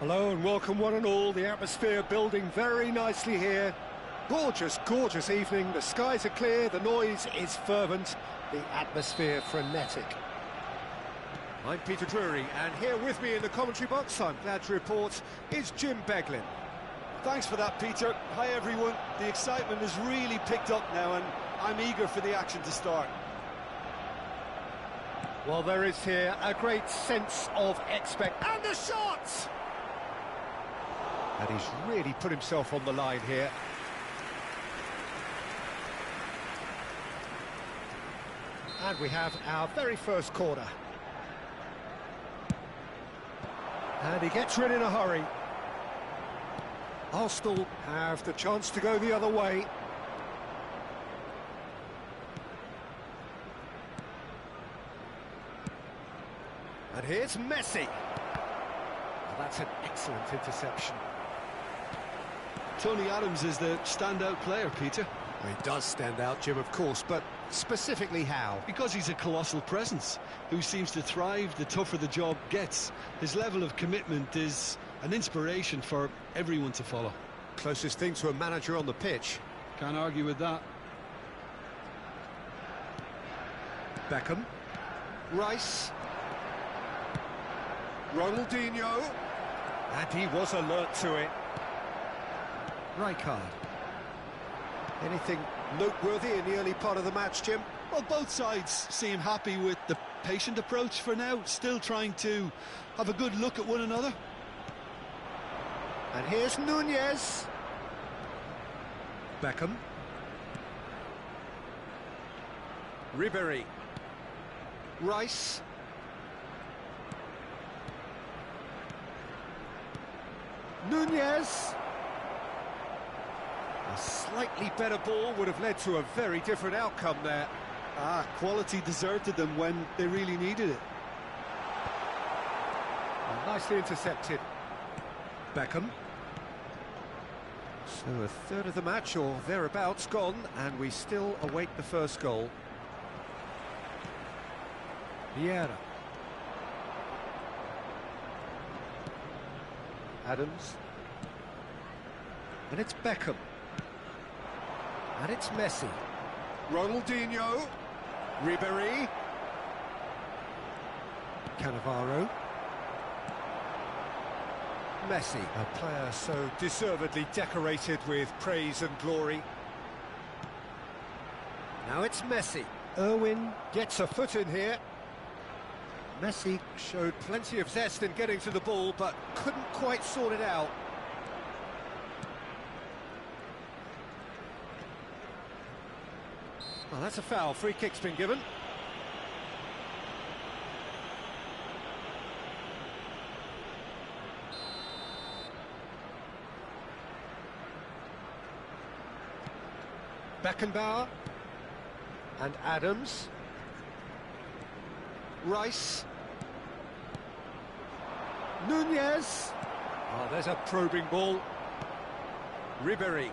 Hello and welcome one and all. The atmosphere building very nicely here. Gorgeous, gorgeous evening. The skies are clear, the noise is fervent, the atmosphere frenetic. I'm Peter Drury, and here with me in the commentary box, I'm glad to report, is Jim Beglin. Thanks for that, Peter. Hi everyone. The excitement has really picked up now and I'm eager for the action to start. Well, there is here a great sense of and the shots! And he's really put himself on the line here. And we have our very first corner. And he gets rid in a hurry. Arsenal have the chance to go the other way. And here's Messi. Well, that's an excellent interception. Tony Adams is the standout player, Peter. Well, he does stand out, Jim, of course, but specifically how? Because he's a colossal presence who seems to thrive the tougher the job gets. His level of commitment is an inspiration for everyone to follow. Closest thing to a manager on the pitch. Can't argue with that. Beckham. Rice. Ronaldinho. And he was alert to it. Rijkaard. Anything noteworthy in the early part of the match, Jim? Well, both sides seem happy with the patient approach for now, still trying to have a good look at one another. And here's Nunez. Beckham. Ribéry. Rice. Nunez. A slightly better ball would have led to a very different outcome there. Quality deserted them when they really needed it. Well, nicely intercepted. Beckham. So a third of the match or thereabouts gone, and we still await the first goal. Vieira. Adams. And it's Beckham. And it's Messi. Ronaldinho. Ribéry. Cannavaro. Messi, a player so deservedly decorated with praise and glory. Now it's Messi. Irwin gets a foot in here. Messi showed plenty of zest in getting to the ball, but couldn't quite sort it out. Well, that's a foul. Free kick's been given. Beckenbauer. And Adams. Rice. Nunez. Oh, there's a probing ball. Ribéry.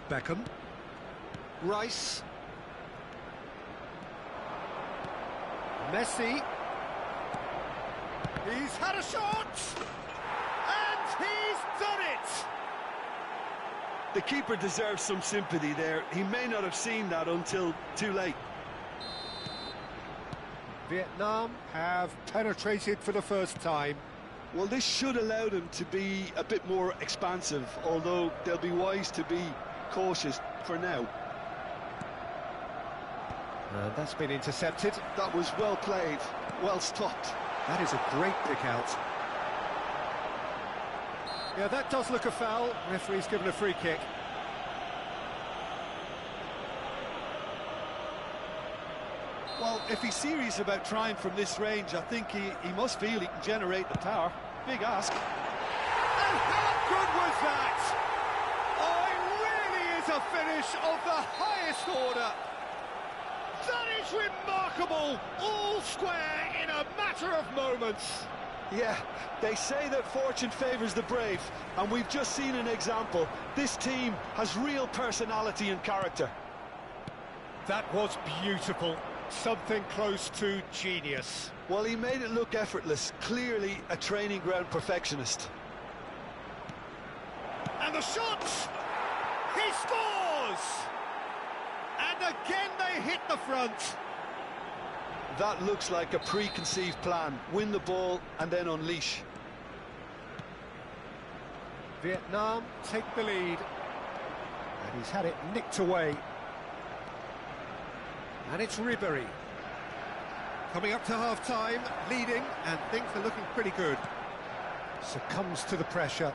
Beckham. Rice. Messi. He's had a shot! And he's done it! The keeper deserves some sympathy there. He may not have seen that until too late. Vietnam have penetrated for the first time. Well, this should allow them to be a bit more expansive, although they'll be wise to be cautious for now. And that's been intercepted. That was well played, well stopped. That is a great pick out. Yeah, that does look a foul. Referee's given a free kick. Well, if he's serious about trying from this range, I think he must feel he can generate the power. Big ask. And how good was that? Oh, it really is a finish of the highest order. That is remarkable, all square in a matter of moments. Yeah, they say that fortune favours the brave, and we've just seen an example. This team has real personality and character. That was beautiful. Something close to genius. Well, he made it look effortless. Clearly a training ground perfectionist. And the shot! He scores! And again they hit the front. That looks like a preconceived plan. Win the ball and then unleash. Vietnam take the lead. And he's had it nicked away. And it's Ribery. Coming up to half-time, leading, and things are looking pretty good. Succumbs to the pressure.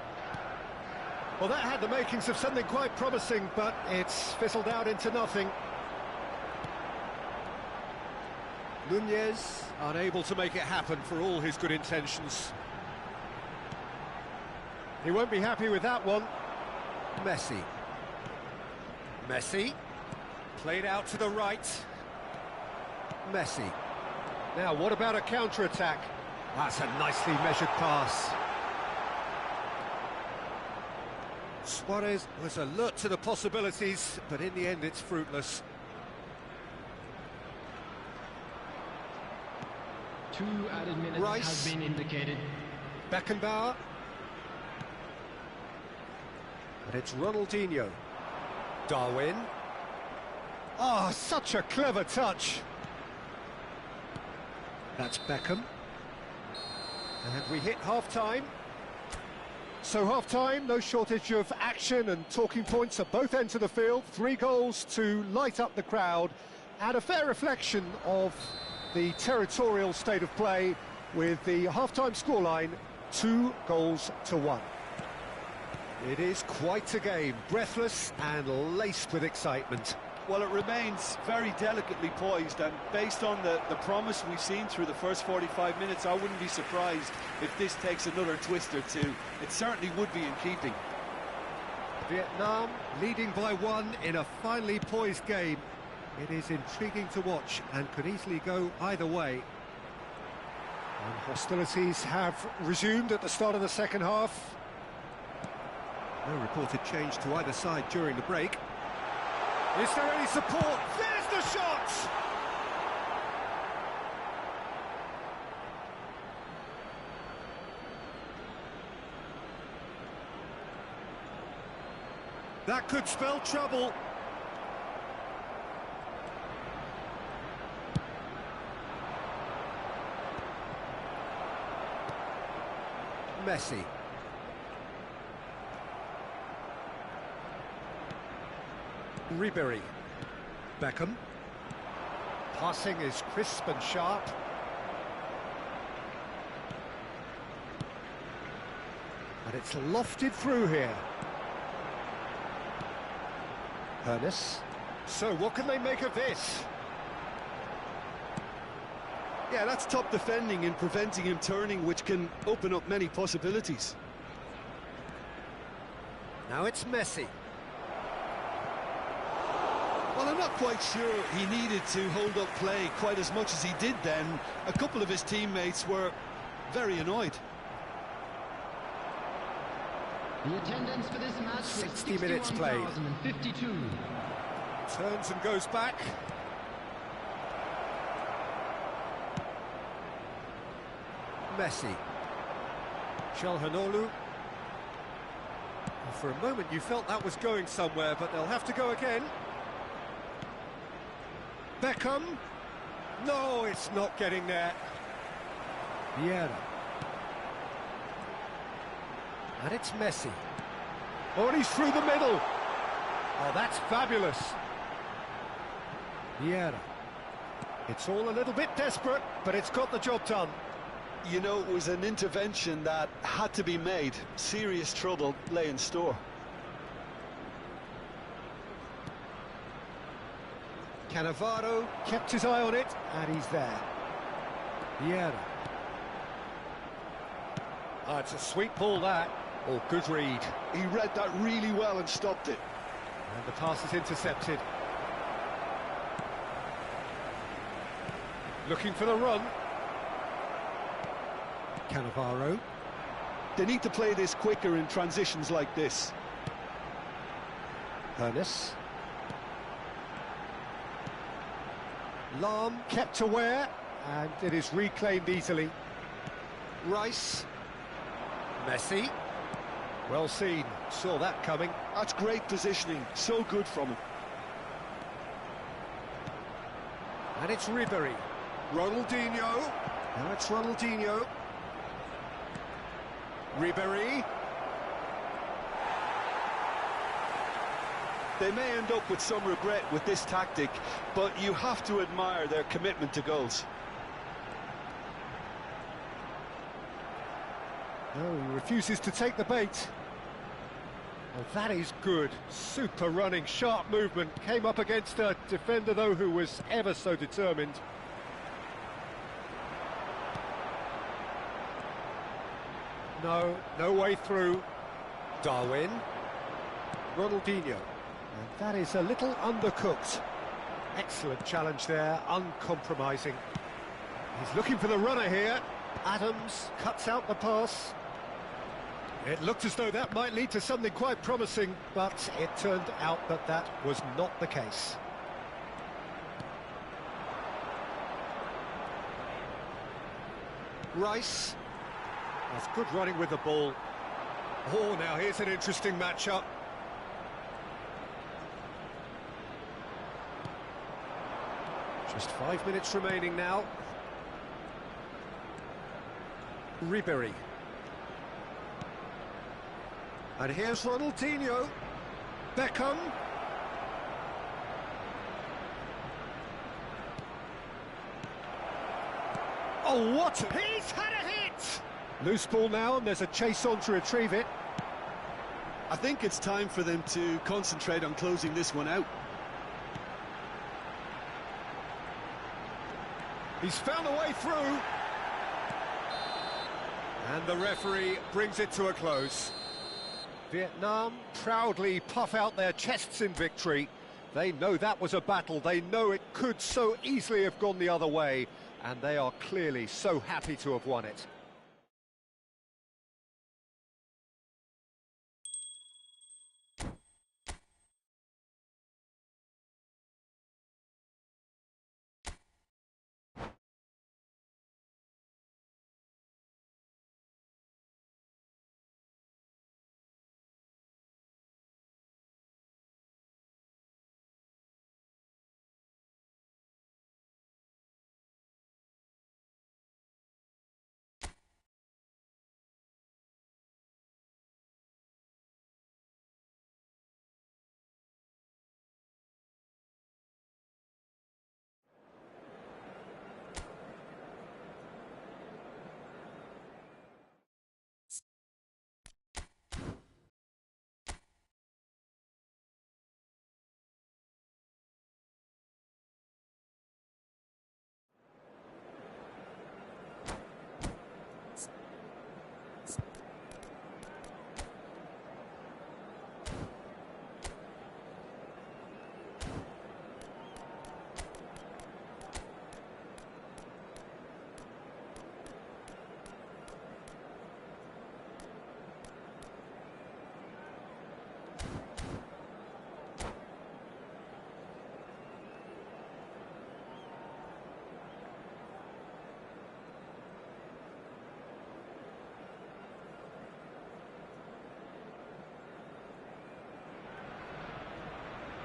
Well, that had the makings of something quite promising, but it's fizzled out into nothing. Nunez unable to make it happen for all his good intentions. He won't be happy with that one. Messi. Messi. Played out to the right. Messi. Now, what about a counter-attack? That's a nicely measured pass. Suarez was alert to the possibilities, but in the end it's fruitless. 2 added minutes Rice. has been indicated. Beckenbauer. And it's Ronaldinho. Darwin. Oh, such a clever touch. That's Beckham. And we hit half-time. So half-time, no shortage of action and talking points at both ends of the field. 3 goals to light up the crowd, and a fair reflection of the territorial state of play, with the half-time scoreline 2-1. It is quite a game, breathless and laced with excitement. Well, it remains very delicately poised, and based on the promise we've seen through the first 45 minutes, I wouldn't be surprised if this takes another twist or two. It certainly would be in keeping. Vietnam leading by 1 in a finely poised game. It is intriguing to watch and could easily go either way. And hostilities have resumed at the start of the second half. No reported change to either side during the break. Is there any support? There's the shot! That could spell trouble. Messi. Ribery. Beckham. Passing is crisp and sharp. And it's lofted through here. Ernest. So what can they make of this? Yeah, that's top defending and preventing him turning, which can open up many possibilities. Now it's Messi. Well, I'm not quite sure he needed to hold up play quite as much as he did then. A couple of his teammates were very annoyed. The attendance for this match 60 minutes played. 52. Turns and goes back. Messi. Çalhanoğlu. For a moment you felt that was going somewhere, but they'll have to go again. Beckham. No, it's not getting there. Vieira. And it's Messi. Oh, and he's through the middle. Oh, that's fabulous. Vieira. It's all a little bit desperate, but it's got the job done. You know, it was an intervention that had to be made. Serious trouble lay in store. Cannavaro kept his eye on it, and he's there. Vieira. Oh, it's a sweet ball, that. Oh, good read. He read that really well and stopped it. And the pass is intercepted. Looking for the run. Cannavaro. They need to play this quicker in transitions like this. Ernest. Lahm kept aware, and it is reclaimed easily. Rice. Messi. Well seen, saw that coming. That's great positioning, so good from him. And it's Ribery. Ronaldinho. Now it's Ronaldinho. Ribery. They may end up with some regret with this tactic, but you have to admire their commitment to goals. No, he refuses to take the bait. Well, that is good. Super running, sharp movement. Came up against a defender, though, who was ever so determined. No way through. Darwin. Ronaldinho. And that is a little undercooked. Excellent challenge there, uncompromising. He's looking for the runner here. Adams cuts out the pass. It looked as though that might lead to something quite promising, but it turned out that that was not the case. Rice. That's good running with the ball. Oh, now here's an interesting matchup. Just 5 minutes remaining now. Ribery. And here's Ronaldinho. Beckham. Oh, what? He's had a hit! Loose ball now, and there's a chase on to retrieve it. I think it's time for them to concentrate on closing this one out. He's found a way through. And the referee brings it to a close. Vietnam proudly puff out their chests in victory. They know that was a battle. They know it could so easily have gone the other way. And they are clearly so happy to have won it.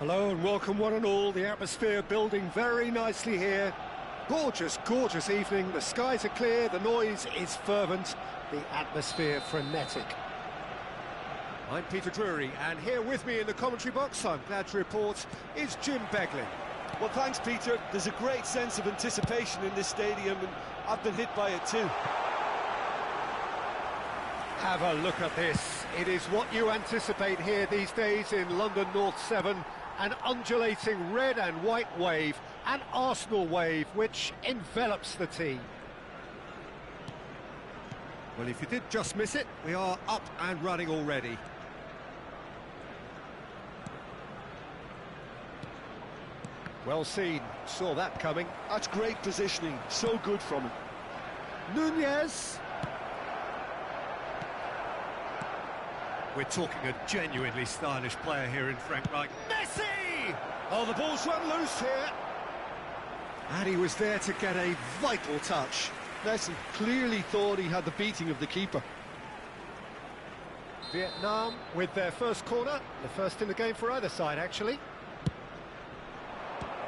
Hello and welcome one and all. The atmosphere building very nicely here. Gorgeous, gorgeous evening. The skies are clear, the noise is fervent, the atmosphere frenetic. I'm Peter Drury, and here with me in the commentary box, I'm glad to report, is Jim Beglin. Well, thanks, Peter. There's a great sense of anticipation in this stadium, and I've been hit by it too. Have a look at this. It is what you anticipate here these days in London North 7. An undulating red and white wave, an Arsenal wave, which envelops the team. Well, if you did just miss it, we are up and running already. Well seen, saw that coming. That's great positioning, so good from him. Nunez. We're talking a genuinely stylish player here in Frank Reich. Messi! Oh, the ball's run loose here. And he was there to get a vital touch. Messi clearly thought he had the beating of the keeper. Vietnam with their first corner, the first in the game for either side, actually.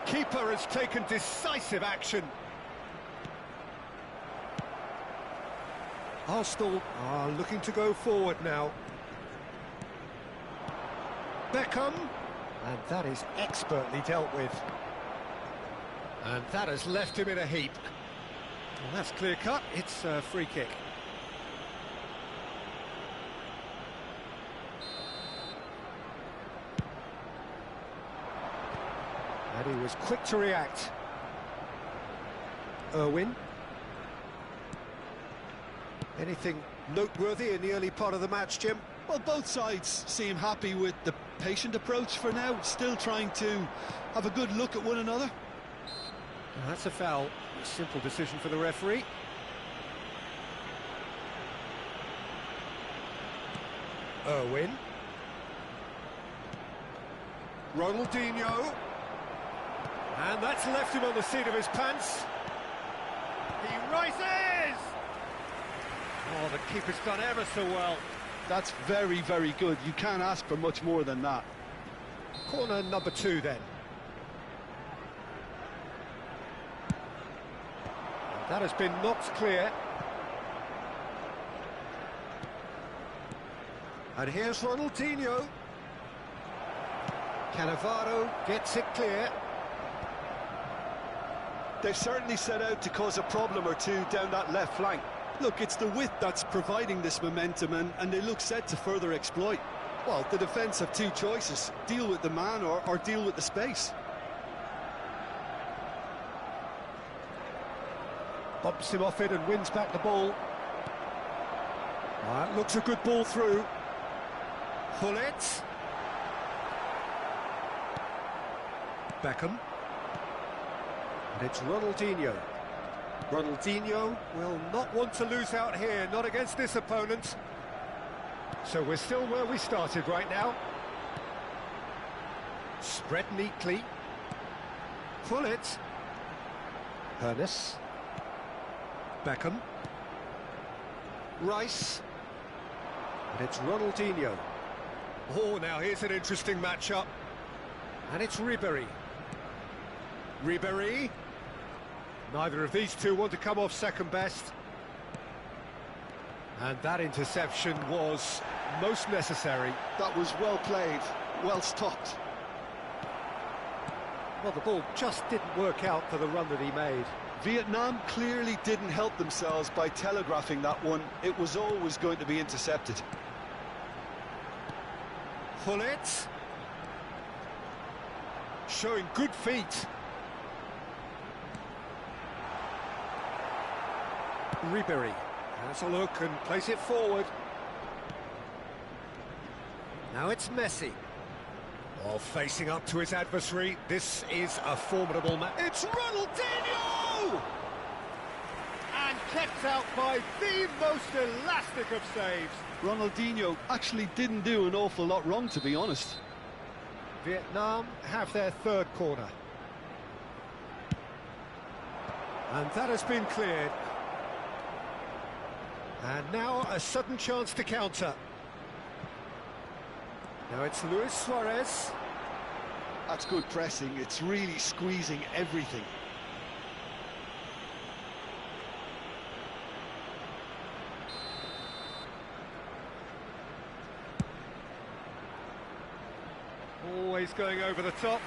Keeper has taken decisive action. Arsenal are looking to go forward now. Beckham, and that is expertly dealt with. And that has left him in a heap. And that's clear cut, it's a free kick. And he was quick to react. Irwin. Anything noteworthy in the early part of the match, Jim? Well, both sides seem happy with the patient approach for now, still trying to have a good look at one another. And that's a foul. A simple decision for the referee. Irwin. Ronaldinho. And that's left him on the seat of his pants. He rises! Oh, the keeper's done ever so well. That's very, very good. You can't ask for much more than that. Corner number 2 then. That has been knocked clear. And here's Ronaldinho. Cannavaro gets it clear. They've certainly set out to cause a problem or two down that left flank. Look, it's the width that's providing this momentum, and they look set to further exploit. Well, the defence have two choices: deal with the man or deal with the space. Bumps him off it and wins back the ball. That looks a good ball through. Hullet. Beckham. And it's Ronaldinho. Ronaldinho will not want to lose out here, not against this opponent. So we're still where we started right now. Spread neatly. Hullet. Ernest. Beckham. Rice. And it's Ronaldinho. Oh, now here's an interesting matchup. And it's Ribéry. Ribéry. Neither of these two want to come off second best. And that interception was most necessary. That was well played, well stopped. Well, the ball just didn't work out for the run that he made. Vietnam clearly didn't help themselves by telegraphing that one. It was always going to be intercepted. Hullet. Showing good feet. Ribéry has a look and plays it forward. Now it's Messi. While facing up to his adversary, this is a formidable match. It's Ronaldinho! And kept out by the most elastic of saves. Ronaldinho actually didn't do an awful lot wrong, to be honest. Vietnam have their third corner. And that has been cleared. And now a sudden chance to counter. Now it's Luis Suarez. That's good pressing. It's really squeezing everything. Always going over the top.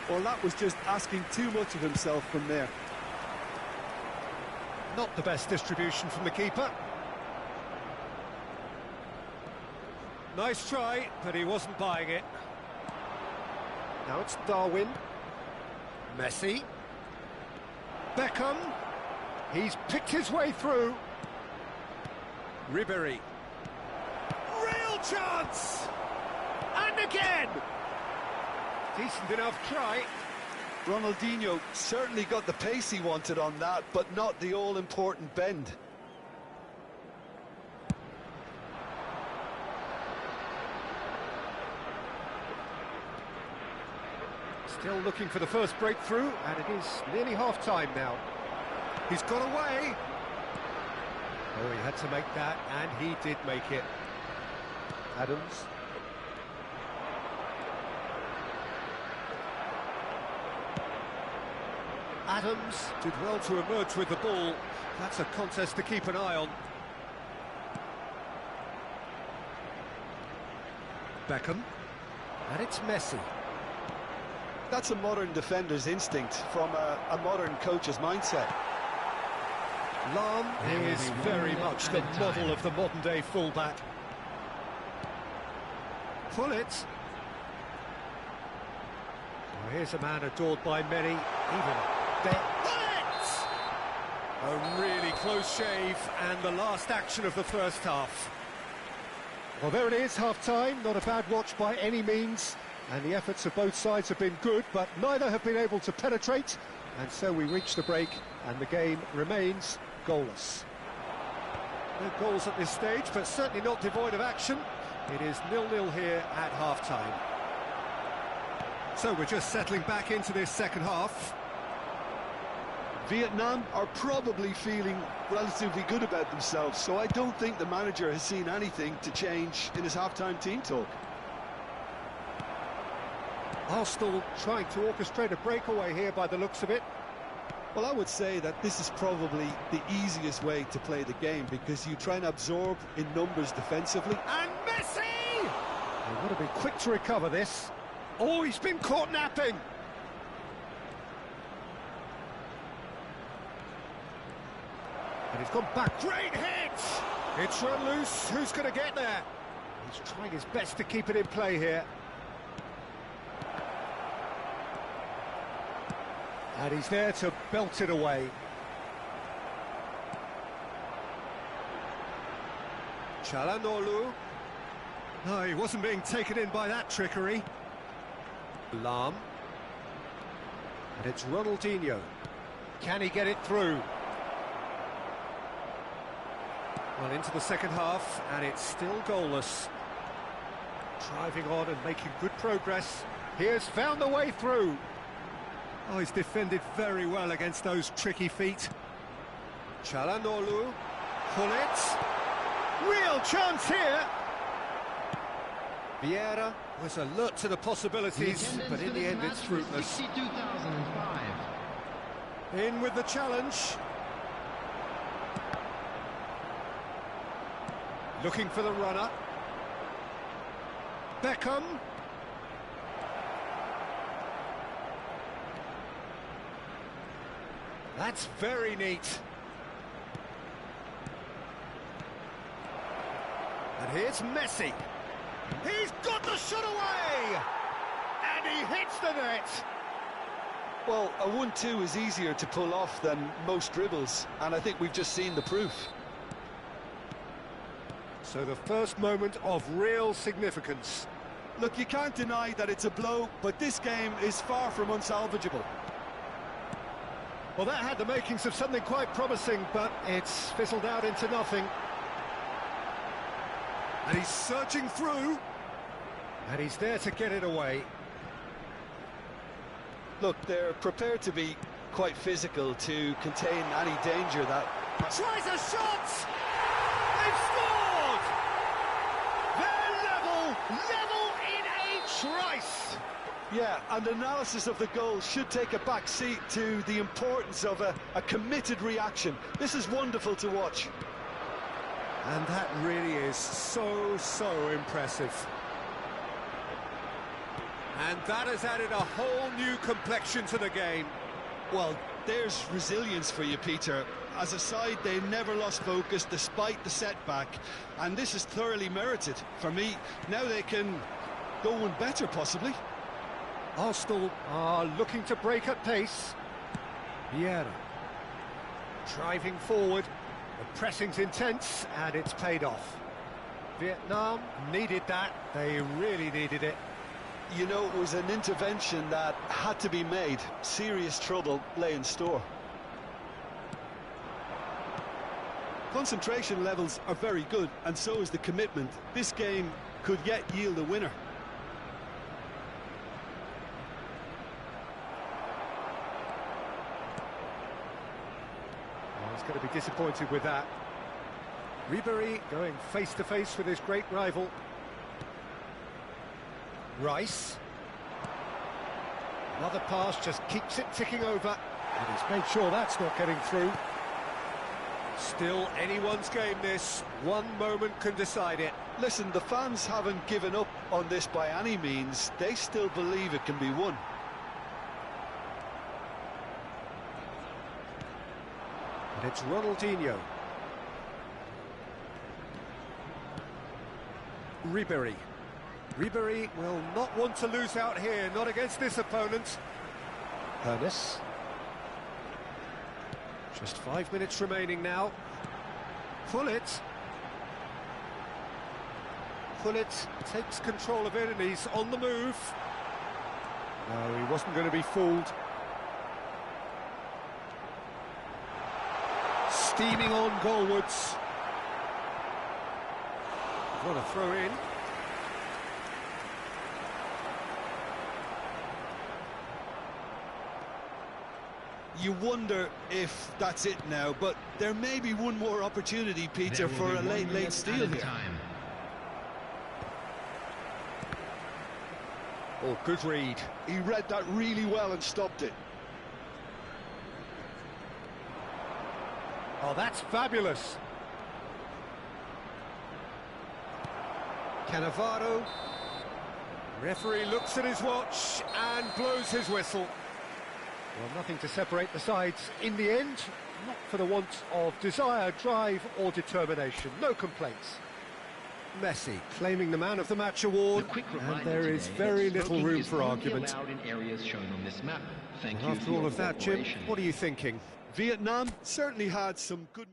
Well, that was just asking too much of himself from there. Not the best distribution from the keeper. Nice try, but he wasn't buying it. Now it's Darwin. Messi. Beckham. He's picked his way through. Ribéry. Real chance! And again! Decent enough try. Ronaldinho certainly got the pace he wanted on that, but not the all-important bend. Still looking for the first breakthrough, and it is nearly half-time now. He's got away. Oh, he had to make that, and he did make it. Adams. Adams did well to emerge with the ball. That's a contest to keep an eye on. Beckham. And it's Messi. That's a modern defender's instinct from a modern coach's mindset. Lahm is very much the model of the modern-day fullback. Pull it. Well, here's a man adored by many, even there. A really close shave, and the last action of the first half. Well, there it is, half-time. Not a bad watch by any means, and the efforts of both sides have been good, but neither have been able to penetrate, and so we reach the break, and the game remains goalless. No goals at this stage, but certainly not devoid of action. It is 0-0 here at half-time. So we're just settling back into this second half. Vietnam are probably feeling relatively good about themselves, so I don't think the manager has seen anything to change in his half-time team talk. Arsenal trying to orchestrate a breakaway here by the looks of it. Well, I would say that this is probably the easiest way to play the game, because you try and absorb in numbers defensively. And Messi! They want to be quick to recover this. Oh, he's been caught napping. And he's gone back. Great hit! It's run loose. Who's going to get there? He's trying his best to keep it in play here. And he's there to belt it away. Çalhanoğlu. No, he wasn't being taken in by that trickery. Lahm. And it's Ronaldinho. Can he get it through? Well, into the second half, and it's still goalless. Driving on and making good progress. He has found the way through. Oh, he's defended very well against those tricky feet. Çalhanoğlu. Pull it. Real chance here. Vieira was alert to the possibilities, but in the end it's fruitless. 62,005. In with the challenge. Looking for the runner. Beckham. That's very neat. And here's Messi. He's got the shot away! And he hits the net! Well, a 1-2 is easier to pull off than most dribbles, and I think we've just seen the proof. So the first moment of real significance. Look, you can't deny that it's a blow, but this game is far from unsalvageable. Well, that had the makings of something quite promising, but it's fizzled out into nothing. And he's searching through. And he's there to get it away. Look, they're prepared to be quite physical to contain any danger that... Tries a shot! They've scored! They're level in a trice! Yeah, and analysis of the goal should take a back seat to the importance of a committed reaction. This is wonderful to watch. And that really is so impressive. And that has added a whole new complexion to the game. Well, there's resilience for you, Peter. As a side, they never lost focus despite the setback, and this is thoroughly merited. For me, now they can go one better, possibly. Arsenal are looking to break at pace. Vieira driving forward. The pressing's intense, and it's paid off. Vietnam needed that. They really needed it. You know, it was an intervention that had to be made. Serious trouble lay in store. Concentration levels are very good, and so is the commitment. This game could yet yield a winner. He's going to be disappointed with that. Ribery going face-to-face with his great rival. Rice. Another pass just keeps it ticking over. And he's made sure that's not getting through. Still anyone's game this. One moment can decide it. Listen, the fans haven't given up on this by any means. They still believe it can be won. And it's Ronaldinho. Ribery. Ribery will not want to lose out here, not against this opponent. Ernest. Just 5 minutes remaining now. Pullet. Pullet takes control of it and he's on the move. No, he wasn't going to be fooled. Steaming on goalwards. What a throw in. You wonder if that's it now, but there may be one more opportunity, Peter, for a late steal here. Oh, good read. He read that really well and stopped it. Oh, that's fabulous. Cannavaro. Referee looks at his watch and blows his whistle. Well, nothing to separate the sides in the end, not for the want of desire, drive or determination. No complaints. Messi claiming the Man of the Match award, and there is very little room for argument. After all of that, Jim, what are you thinking? Vietnam certainly had some good...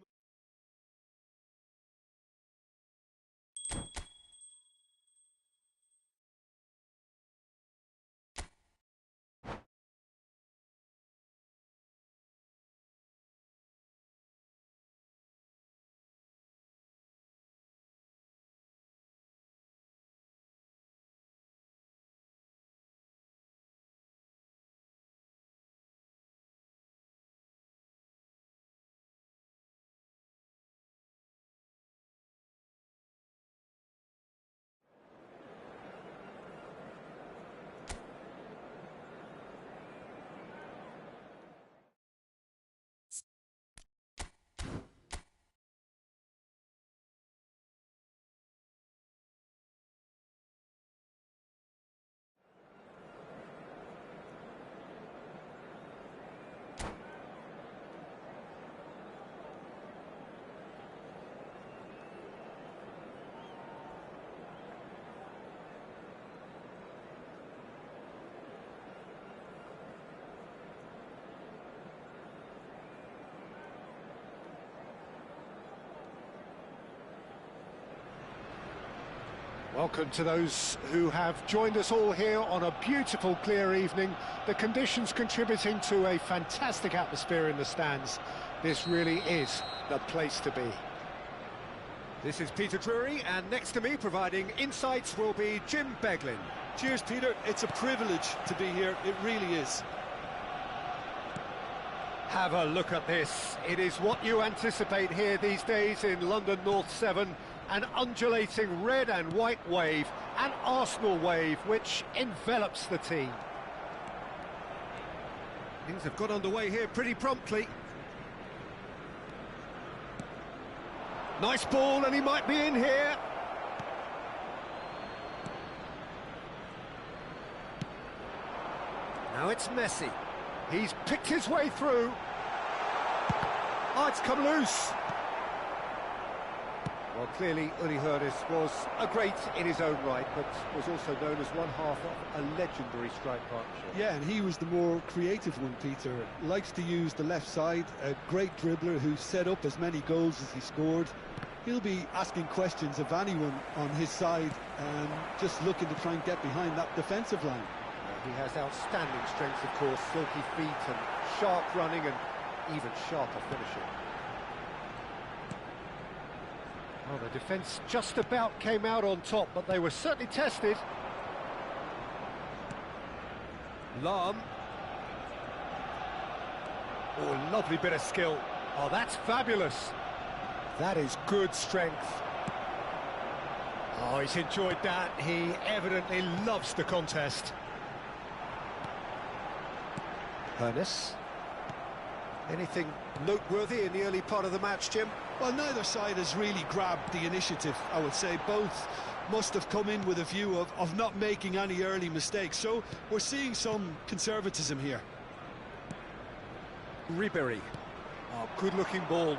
Welcome to those who have joined us all here on a beautiful, clear evening. The conditions contributing to a fantastic atmosphere in the stands. This really is the place to be. This is Peter Drury, and next to me, providing insights, will be Jim Beglin. Cheers, Peter. It's a privilege to be here. It really is. Have a look at this. It is what you anticipate here these days in London North 7. An undulating red and white wave, an Arsenal wave, which envelops the team. Things have got underway here pretty promptly. Nice ball, and he might be in here. Now it's Messi. He's picked his way through. Oh, it's come loose. Well, clearly, Uli Hoeneß was a great in his own right, but was also known as one half of a legendary strike partnership. Yeah, and he was the more creative one, Peter. Likes to use the left side, a great dribbler who set up as many goals as he scored. He'll be asking questions of anyone on his side and just looking to try and get behind that defensive line. He has outstanding strength, of course, silky feet and sharp running and even sharper finishing. Well, the defence just about came out on top, but they were certainly tested. Lahm. Oh, lovely bit of skill. Oh, that's fabulous. That is good strength. Oh, he's enjoyed that. He evidently loves the contest. Ernest. Anything noteworthy in the early part of the match, Jim? Well, neither side has really grabbed the initiative, I would say. Both must have come in with a view of not making any early mistakes. So we're seeing some conservatism here. Ribery. Oh, good-looking ball.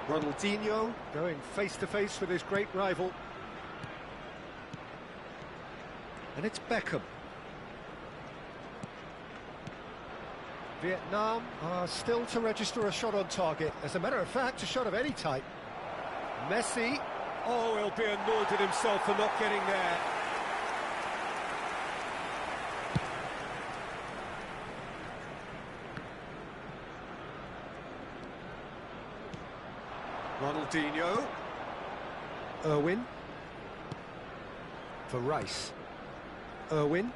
Ronaldinho going face-to-face with his great rival. And it's Beckham. Vietnam are still to register a shot on target. As a matter of fact, a shot of any type. Messi. Oh, he'll be annoyed at himself for not getting there. Ronaldinho. Irwin. For Rice. Irwin.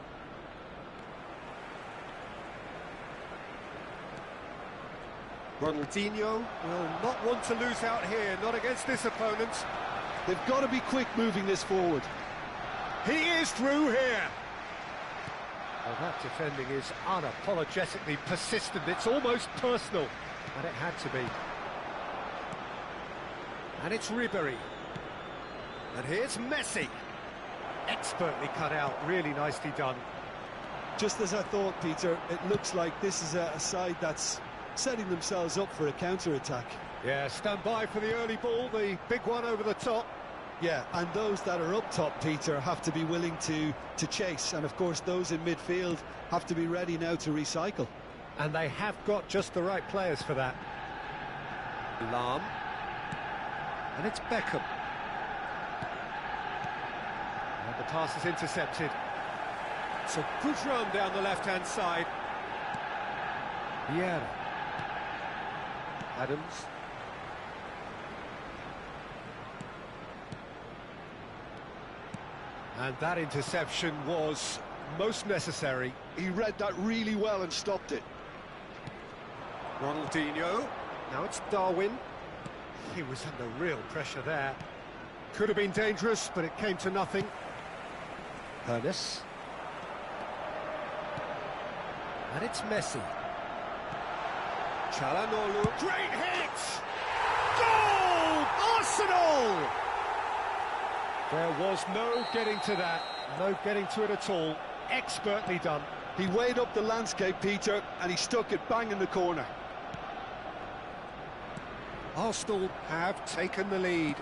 Ronaldinho will not want to lose out here, not against this opponent. They've got to be quick moving this forward. He is through here. Well, that defending is unapologetically persistent. It's almost personal, and it had to be. And it's Ribery. And here's Messi. Expertly cut out, really nicely done. Just as I thought, Peter, it looks like this is a side that's setting themselves up for a counter-attack. Yeah, stand by for the early ball, the big one over the top. Yeah, and those that are up top, Peter, have to be willing to chase. And, of course, those in midfield have to be ready now to recycle. And they have got just the right players for that. Lahm. And it's Beckham. And the pass is intercepted. It's a good run down the left-hand side. Vieira. Adams. And that interception was most necessary. He read that really well and stopped it. Ronaldinho. Now it's Darwin. He was under real pressure there. Could have been dangerous, but it came to nothing. Ernest. And it's Messi. Çalhanoğlu. Great hit! Goal! Arsenal! There was no getting to that, no getting to it at all. Expertly done. He weighed up the landscape, Peter, and he stuck it bang in the corner. Arsenal have taken the lead.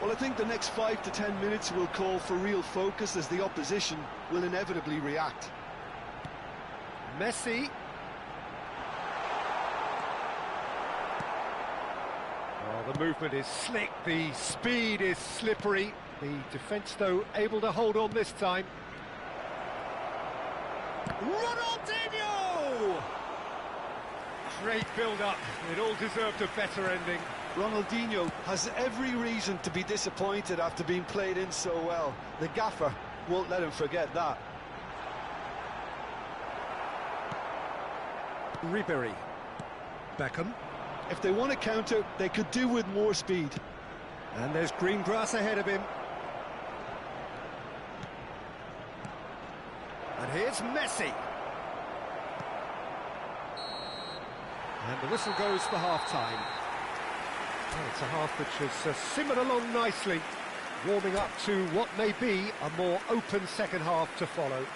Well, I think the next 5 to 10 minutes will call for real focus as the opposition will inevitably react. Messi. Oh, the movement is slick, the speed is slippery. The defence, though, able to hold on this time. Ronaldinho! Great build-up. It all deserved a better ending. Ronaldinho has every reason to be disappointed after being played in so well. The gaffer won't let him forget that. Ribery. Beckham. If they want to counter, they could do with more speed. And there's green grass ahead of him. And here's Messi. And the whistle goes for half-time. Well, it's a half which has simmered along nicely, warming up to what may be a more open second half to follow.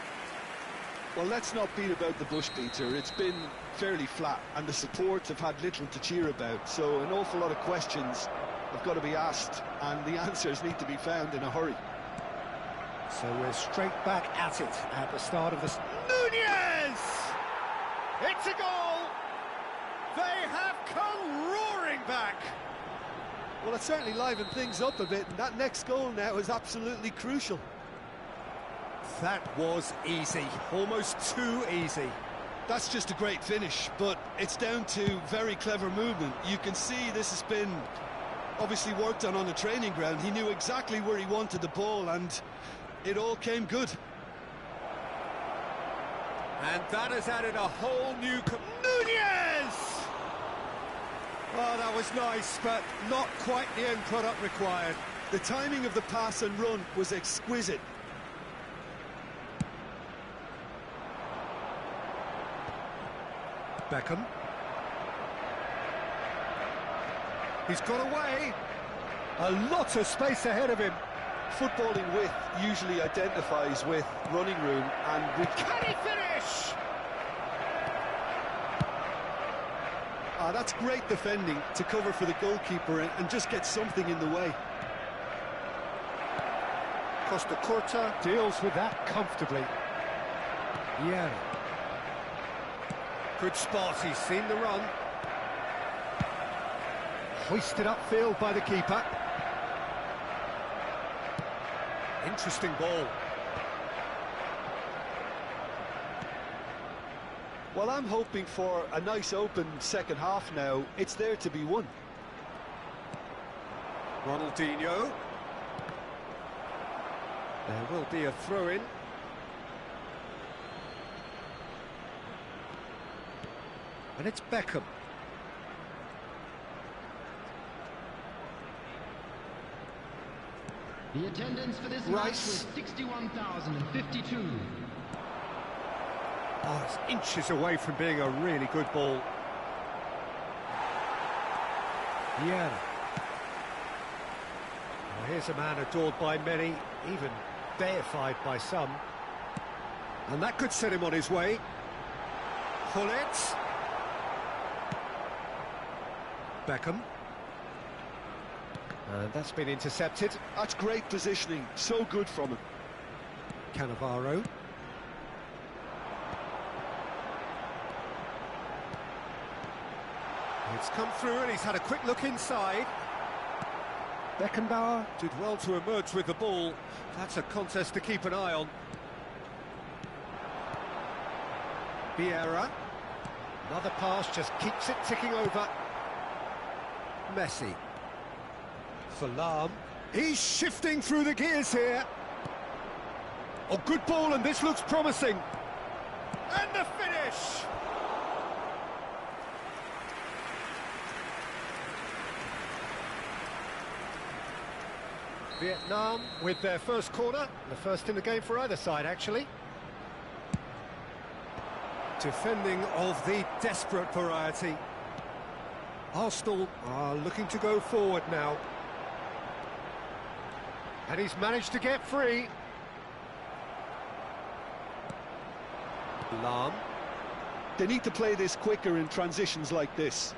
Well, let's not beat about the bush, Peter. It's been fairly flat, and the supports have had little to cheer about. So an awful lot of questions have got to be asked, and the answers need to be found in a hurry. So we're straight back at it at the start of this. Nunez! It's a goal! They have come roaring back! Well, it certainly livened things up a bit, and that next goal now is absolutely crucial. That was easy, almost too easy. That's just a great finish, but it's down to very clever movement. You can see this has been obviously worked on the training ground. He knew exactly where he wanted the ball, and it all came good. And that has added a whole new... Nunez! Oh, that was nice, but not quite the end product required. The timing of the pass and run was exquisite. Beckham. He's got away. A lot of space ahead of him. Footballing width usually identifies with running room, and Can he finish? that's great defending to cover for the goalkeeper and just get something in the way. Costa Curta deals with that comfortably. Yeah. Good spot, he's seen the run. Hoisted upfield by the keeper. Interesting ball. Well, I'm hoping for a nice open second half now. It's there to be won. Ronaldinho. There will be a throw-in. And it's Beckham. The attendance for this match was 61,052. Oh, it's inches away from being a really good ball. Yeah. Well, here's a man adored by many, even deified by some. And that could set him on his way. Hullet. Beckham. And that's been intercepted. That's great positioning, so good from him. Cannavaro. It's come through and he's had a quick look inside. Beckenbauer did well to emerge with the ball. That's a contest to keep an eye on. Vieira. Another pass just keeps it ticking over. Messi. For Lahm. He's shifting through the gears here. Oh, good ball, and this looks promising. And the finish! Vietnam with their first corner, the first in the game for either side, actually. Defending of the desperate variety. Arsenal are looking to go forward now. And he's managed to get free. Lahm. They need to play this quicker in transitions like this.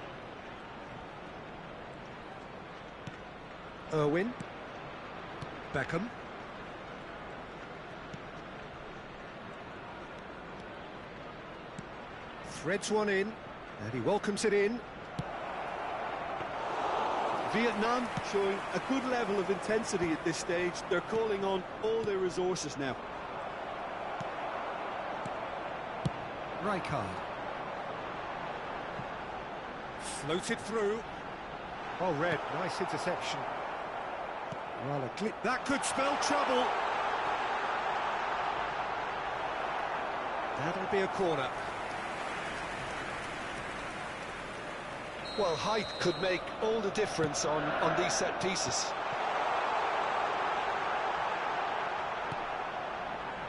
Irwin. Beckham. Threads one in, and he welcomes it in. Vietnam showing a good level of intensity at this stage. They're calling on all their resources now. Rijkaard. Floated through. Oh, Red, nice interception. Well, a clip. That could spell trouble. That'll be a corner. Well, height could make all the difference on these set pieces.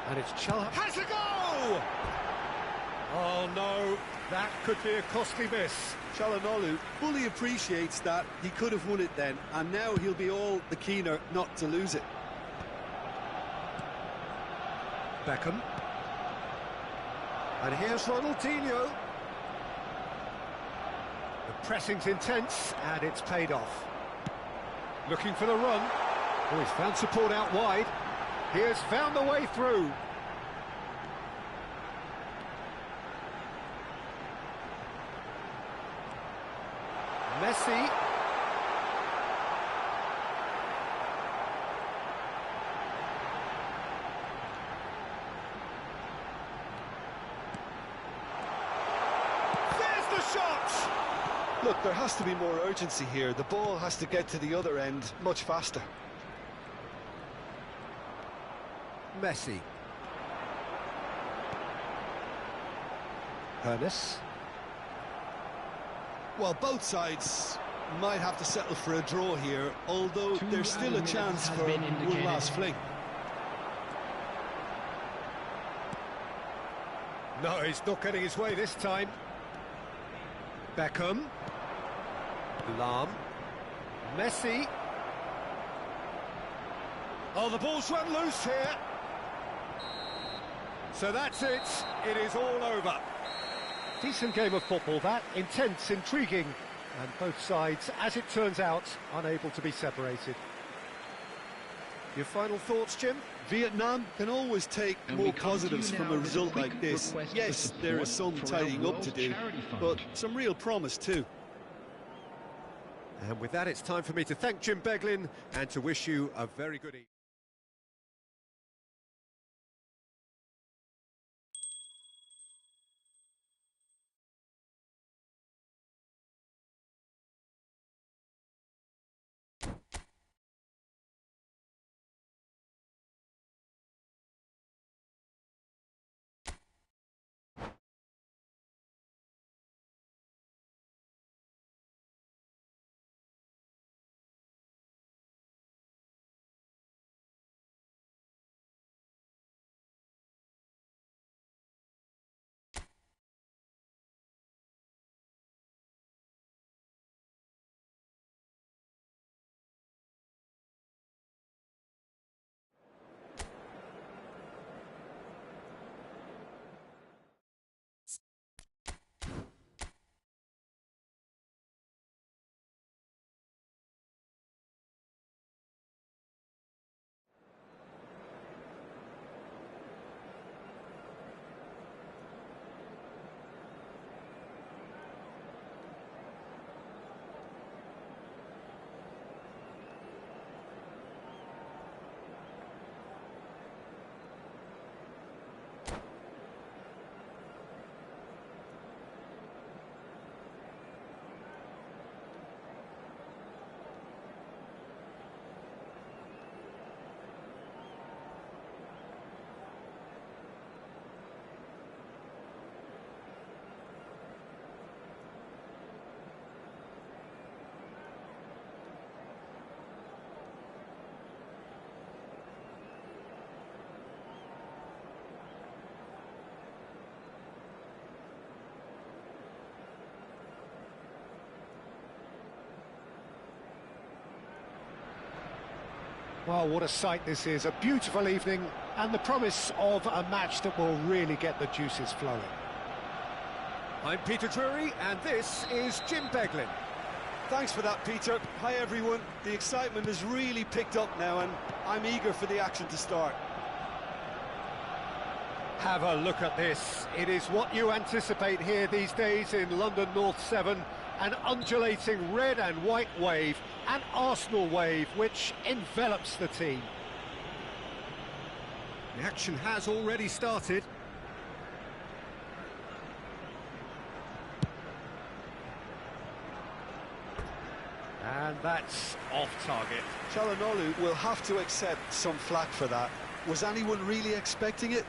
And it's Chal has a go! Oh no, that could be a costly miss. Çalhanoğlu fully appreciates that he could have won it then, and now he'll be all the keener not to lose it. Beckham. And here's Ronaldinho. The pressing's intense, and it's paid off. Looking for the run. Oh, he's found support out wide. He has found the way through. Messi. There's the shot! Look, there has to be more urgency here. The ball has to get to the other end much faster. Messi. Ernest. Well, both sides might have to settle for a draw here, although there's still a chance for one last fling. No, he's not getting his way this time. Beckham. Lam. Messi. Oh, the ball's run loose here. So that's it. It is all over. Decent game of football, that. Intense, intriguing. And both sides, as it turns out, unable to be separated. Your final thoughts, Jim? Vietnam can always take more positives from a result like this. Yes, there is some tidying up to do, but some real promise too. And with that, it's time for me to thank Jim Beglin and to wish you a very good evening. Well, what a sight this is, a beautiful evening and the promise of a match that will really get the juices flowing. I'm Peter Drury and this is Jim Beglin. Thanks for that, Peter. Hi everyone. The excitement has really picked up now and I'm eager for the action to start. Have a look at this. It is what you anticipate here these days in London North 7. An undulating red and white wave, an Arsenal wave which envelops the team. The action has already started. And that's off target. Çalhanoğlu will have to accept some flack for that. Was anyone really expecting it?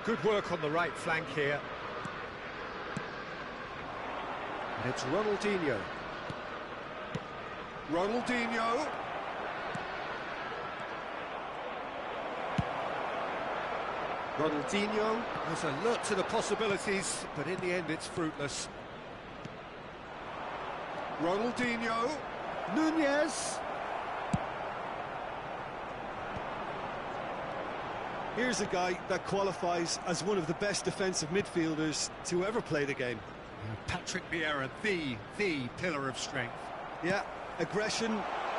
Good work on the right flank here. And it's Ronaldinho. Ronaldinho. Ronaldinho was alert to the possibilities, but in the end it's fruitless. Ronaldinho. Nunez. Here's a guy that qualifies as one of the best defensive midfielders to ever play the game. Patrick Vieira, the pillar of strength. Yeah, aggression,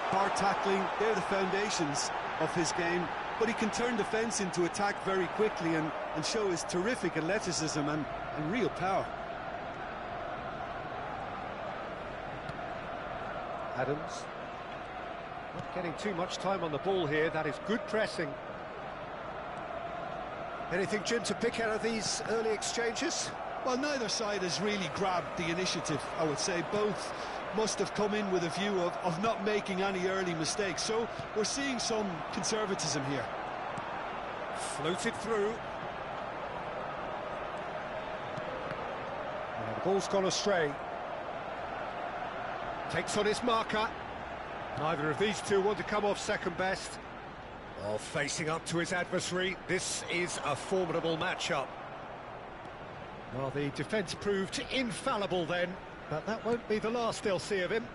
hard tackling, they're the foundations of his game. But he can turn defence into attack very quickly and show his terrific athleticism and real power. Adams. Not getting too much time on the ball here, that is good pressing. Anything, Jim, to pick out of these early exchanges? Well, neither side has really grabbed the initiative, I would say. Both must have come in with a view of not making any early mistakes. So we're seeing some conservatism here. Floated through. And the ball's gone astray. Takes on his marker. Neither of these two want to come off second best. While facing up to his adversary, this is a formidable matchup. Well, the defence proved infallible then, but that won't be the last they'll see of him.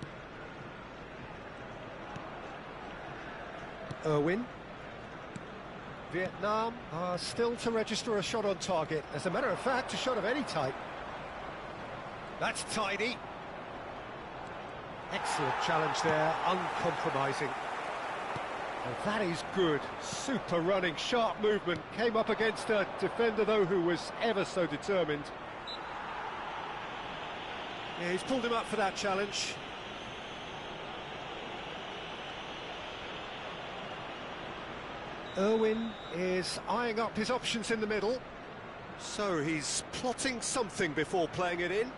Irwin. Vietnam are still to register a shot on target. As a matter of fact, a shot of any type. That's tidy. Excellent challenge there, uncompromising. And that is good. Super running, sharp movement. Came up against a defender, though, who was ever so determined. Yeah, he's pulled him up for that challenge. Irwin is eyeing up his options in the middle. So he's plotting something before playing it in.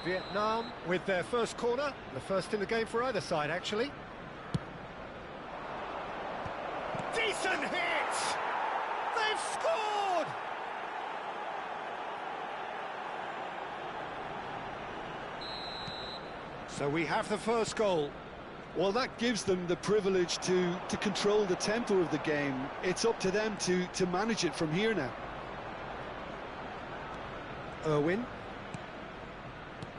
Vietnam with their first corner, the first in the game for either side, actually. Decent hit! They've scored! So we have the first goal. Well, that gives them the privilege to control the tempo of the game. It's up to them to manage it from here now. Irwin.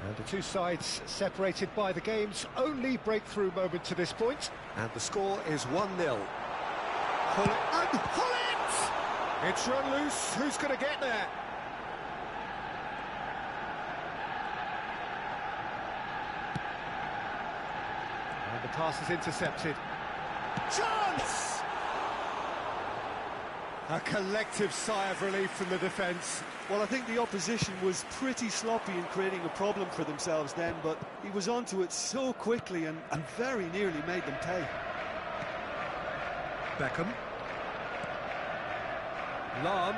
And the two sides separated by the game's only breakthrough moment to this point. And the score is 1-0. And Hullet! It's run loose. Who's going to get there? And the pass is intercepted. Chance! A collective sigh of relief from the defence. Well, I think the opposition was pretty sloppy in creating a problem for themselves then, but he was onto it so quickly and very nearly made them pay. Beckham. Lam.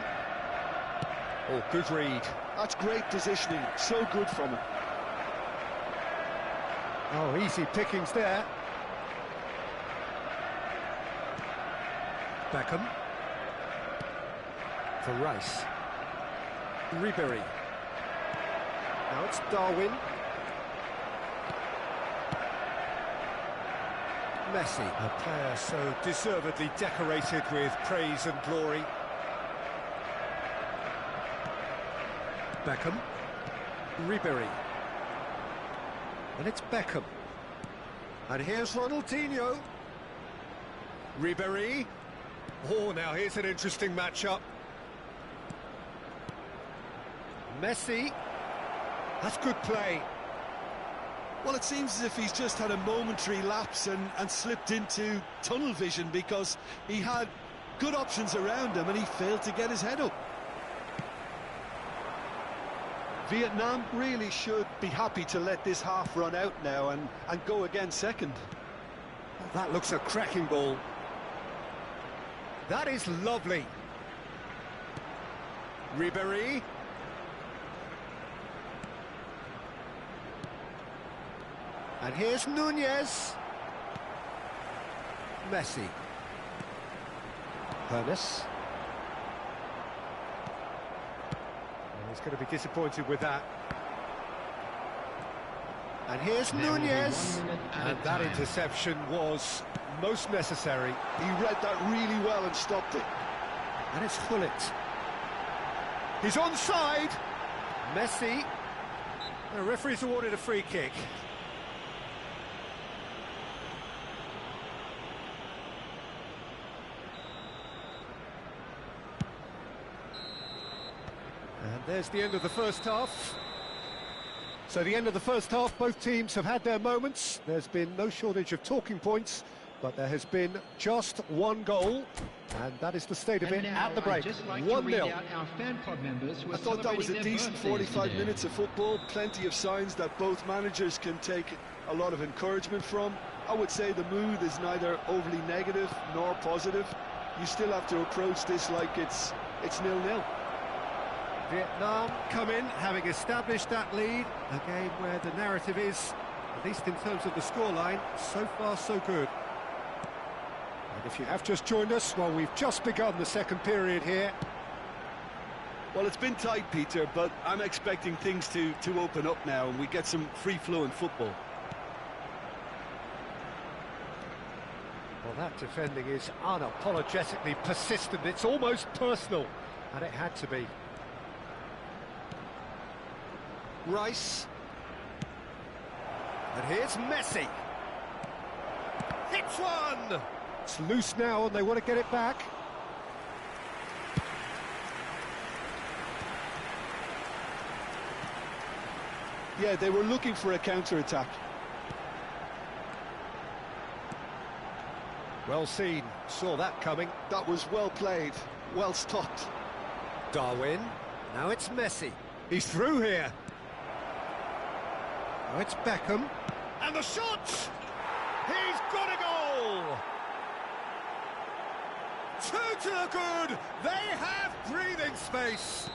Oh, good read. That's great positioning, so good from him. Oh, easy pickings there. Beckham. For Rice. Ribery. Now it's Darwin. Messi, a player so deservedly decorated with praise and glory. Beckham. Ribery. And it's Beckham. And here's Ronaldinho. Ribery. Oh, now here's an interesting matchup. Messi. That's good play. Well, it seems as if he's just had a momentary lapse and slipped into tunnel vision, because he had good options around him and he failed to get his head up. Vietnam really should be happy to let this half run out now and go again second. Oh, that looks a cracking ball. That is lovely. Ribery. And here's Nunez. Messi. Hermes. He's going to be disappointed with that. And here's Nunez. And that interception was most necessary. He read that really well and stopped it. And it's Hullet. He's onside. Messi. The referee's awarded a free kick. And there's the end of the first half. So the end of the first half, both teams have had their moments. There's been no shortage of talking points, But there has been just one goal, and that is the state of it at the break. 1-0. I thought that was a decent 45 minutes of football. Plenty of signs that both managers can take a lot of encouragement from. I would say the mood is neither overly negative nor positive. You still have to approach this like it's 0-0. Vietnam come in, having established that lead. A game where the narrative is, at least in terms of the scoreline, so far so good. And if you have just joined us, well, we've just begun the second period here. Well, it's been tight, Peter, but I'm expecting things to open up now and we get some free-flowing football. Well, that defending is unapologetically persistent. It's almost personal, and it had to be. Rice. And here's Messi. Hits one! It's loose now, and they want to get it back. Yeah, they were looking for a counter-attack. Well seen, saw that coming. That was well played, well stopped. Darwin, now it's Messi. He's through here. Now it's Beckham. And the shot! He's got a goal! 2 to the good! They have breathing space!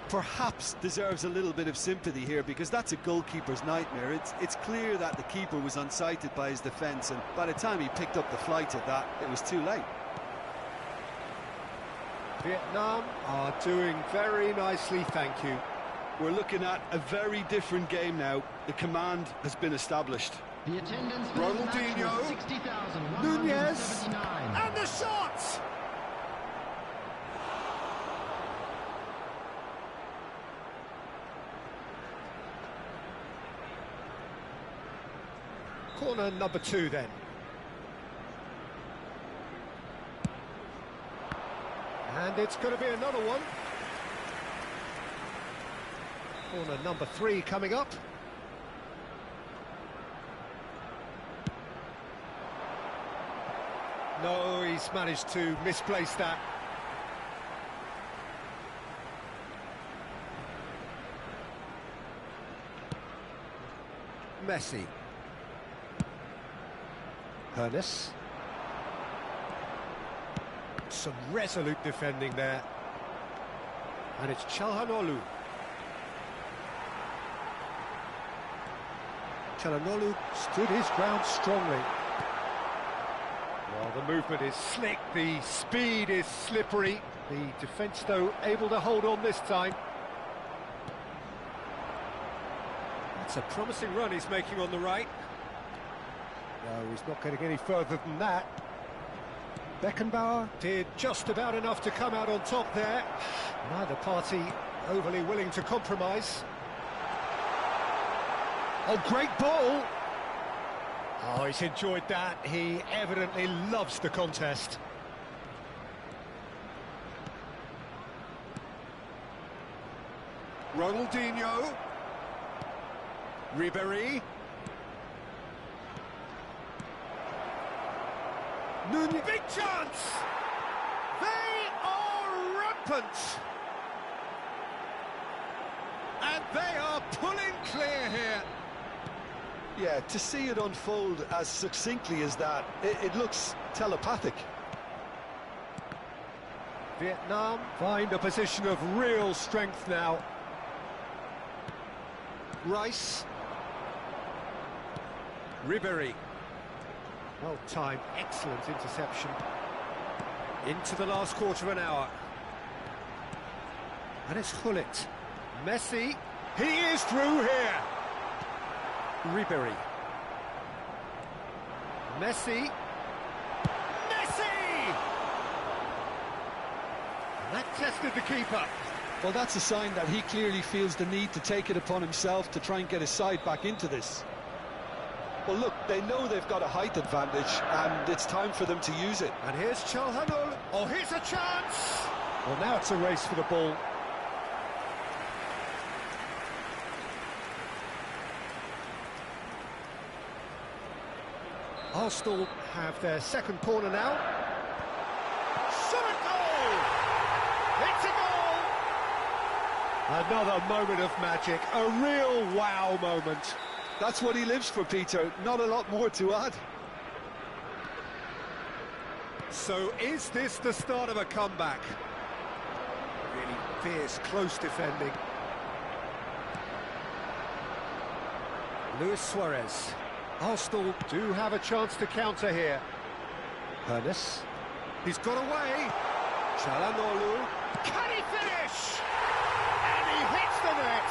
Perhaps deserves a little bit of sympathy here because that's a goalkeeper's nightmare. It's clear that the keeper was unsighted by his defence, and by the time he picked up the flight at that, it was too late. Vietnam are doing very nicely, thank you. We're looking at a very different game now. The command has been established. The attendance Ronaldinho, 60,179. Nunez, and the shot! Corner number 2 then. And it's going to be another one. Corner number 3 coming up. No, he's managed to misplace that. Messi. Ernest. Some resolute defending there. And it's Çalhanoğlu. Çalhanoğlu stood his ground strongly. Well, the movement is slick, the speed is slippery. The defence, though, able to hold on this time. It's a promising run he's making on the right. No, he's not getting any further than that. Beckenbauer did just about enough to come out on top there. Neither party overly willing to compromise. Oh, great ball! Oh, he's enjoyed that. He evidently loves the contest. Ronaldinho. Ribéry. Nunez. Big chance! They are rampant! And they are pulling clear here. Yeah, to see it unfold as succinctly as that, it looks telepathic. Vietnam find a position of real strength now. Rice. Ribéry. Well timed, excellent interception. Into the last quarter of an hour. And it's Hullet. Messi. He is through here. Ribéry. Messi. Messi! And that tested the keeper. Well, that's a sign that he clearly feels the need to take it upon himself to try and get his side back into this. Well, look, they know they've got a height advantage, and it's time for them to use it. And here's Çalhanoğlu. Oh, here's a chance! Well, now it's a race for the ball. Arsenal have their second corner now. Shot a goal! It's a goal! Another moment of magic, a real wow moment. That's what he lives for, Peter. Not a lot more to add. So is this the start of a comeback? Really fierce, close defending. Luis Suarez. Arsenal do have a chance to counter here. Hernes. He's got away. Çalhanoğlu. Can he finish? And he hits the net.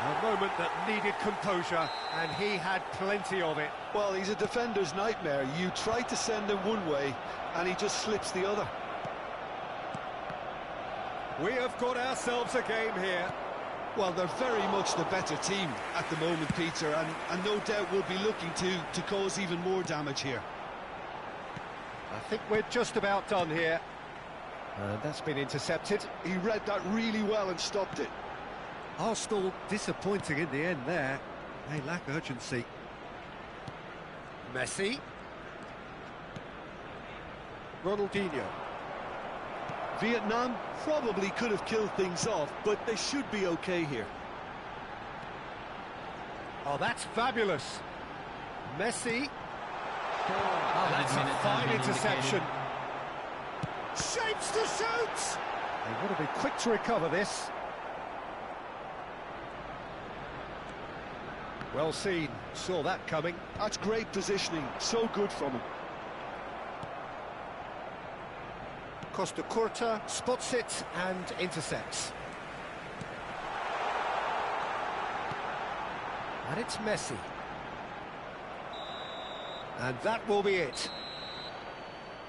A moment that needed composure, and he had plenty of it. Well, he's a defender's nightmare. You try to send him one way, and he just slips the other. We have got ourselves a game here. Well, they're very much the better team at the moment, Peter, and no doubt will be looking to cause even more damage here. I think we're just about done here. That's been intercepted. He read that really well and stopped it. Arsenal disappointing in the end there. They lack urgency. Messi. Ronaldinho. Vietnam probably could have killed things off, but they should be okay here. Oh, that's fabulous. Messi. Oh, that's a fine interception. Shapes to shoot! They want to be quick to recover this. Well seen, saw that coming. That's great positioning, so good from him. Costa Curta spots it and intercepts. And it's Messi. And that will be it.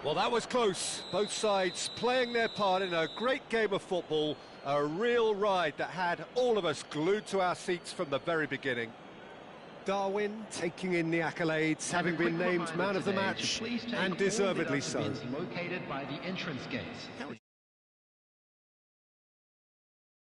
Well, that was close. Both sides playing their part in a great game of football. A real ride that had all of us glued to our seats from the very beginning. Darwin taking in the accolades, having been named man of the match, and deservedly so. Located by the entrance gates.